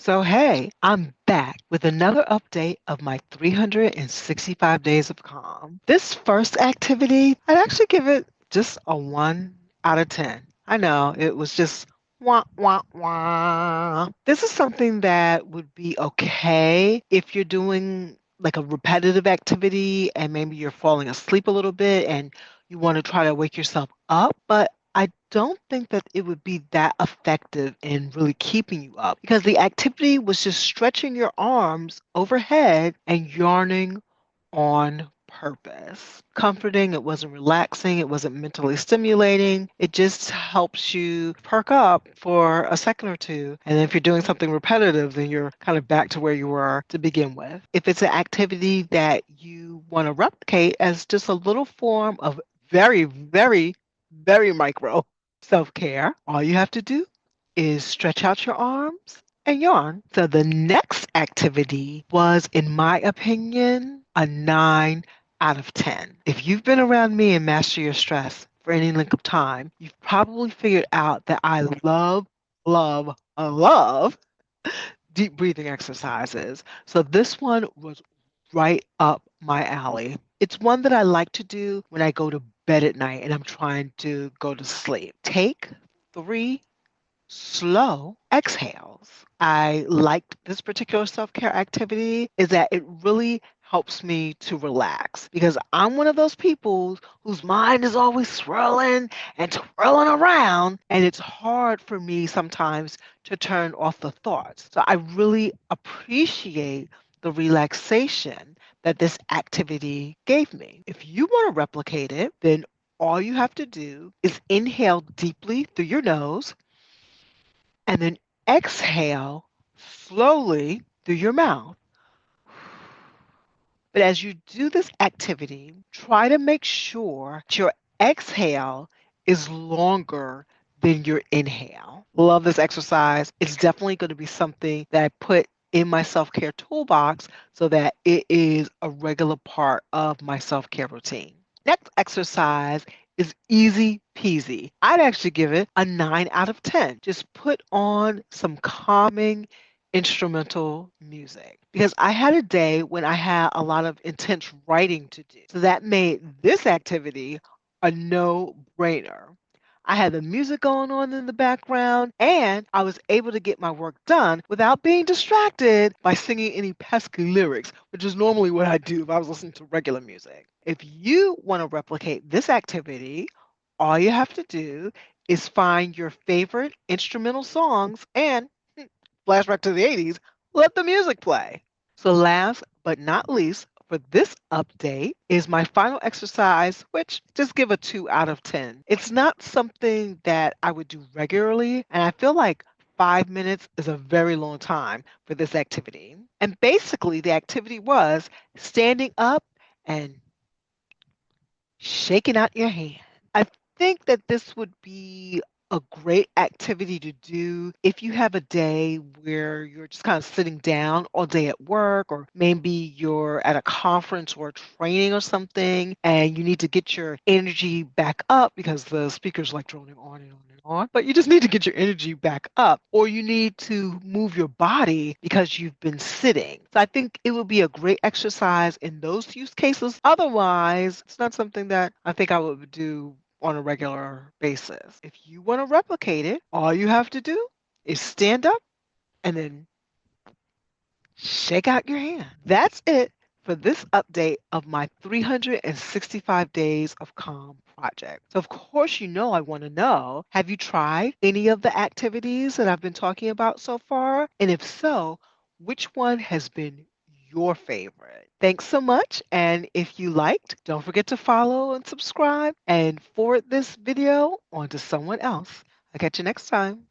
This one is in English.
So, hey, I'm back with another update of my 365 days of calm. This first activity, I'd actually give it just a 1 out of 10. I know it was just wah, wah, wah. This is something that would be okay if you're doing like a repetitive activity and maybe you're falling asleep a little bit and you want to try to wake yourself up. But I don't think that it would be that effective in really keeping you up because the activity was just stretching your arms overhead and yawning on purpose. Comforting, it wasn't relaxing, it wasn't mentally stimulating. It just helps you perk up for a second or two. And if you're doing something repetitive, then you're kind of back to where you were to begin with. If it's an activity that you want to replicate as just a little form of very, very, very micro self care, all you have to do is stretch out your arms and yawn. So the next activity was, in my opinion, a 9 out of 10. If you've been around me and Master Your Stress for any length of time, you've probably figured out that I love deep breathing exercises. So this one was right up my alley. It's one that I like to do when I go to bed at night and I'm trying to go to sleep. Take 3 slow exhales. I liked this particular self-care activity is that it really helps me to relax because I'm one of those people whose mind is always swirling and twirling around, and it's hard for me sometimes to turn off the thoughts. So I really appreciate the relaxation that this activity gave me. If you want to replicate it, then all you have to do is inhale deeply through your nose and then exhale slowly through your mouth. But as you do this activity, try to make sure that your exhale is longer than your inhale. Love this exercise. It's definitely going to be something that I put in my self care toolbox so that it is a regular part of my self care routine. Next exercise is easy peasy. I'd actually give it a 9 out of 10. Just put on some calming instrumental music because I had a day when I had a lot of intense writing to do. So that made this activity a no brainer. I had the music going on in the background, and I was able to get my work done without being distracted by singing any pesky lyrics, which is normally what I do if I was listening to regular music. If you want to replicate this activity, all you have to do is find your favorite instrumental songs and flashback to the 80s, let the music play. So, last but not least, for this update is my final exercise, which just give a 2 out of 10. It's not something that I would do regularly, and I feel like 5 minutes is a very long time for this activity. And basically, the activity was standing up and shaking out your hand. I think that this would be a great activity to do if you have a day where you're just kind of sitting down all day at work, or maybe you're at a conference or a training or something, and you need to get your energy back up because the speaker's like droning on and on and on. But you just need to get your energy back up, or you need to move your body because you've been sitting. So I think it would be a great exercise in those use cases. Otherwise, it's not something that I think I would do on a regular basis. If you want to replicate it, all you have to do is stand up and then shake out your hand. That's it for this update of my 365 days of calm project. So of course, I want to know, have you tried any of the activities that I've been talking about so far? And if so, which one has been your favorite? Thanks so much. And if you liked, don't forget to follow and subscribe and forward this video on to someone else. I'll catch you next time.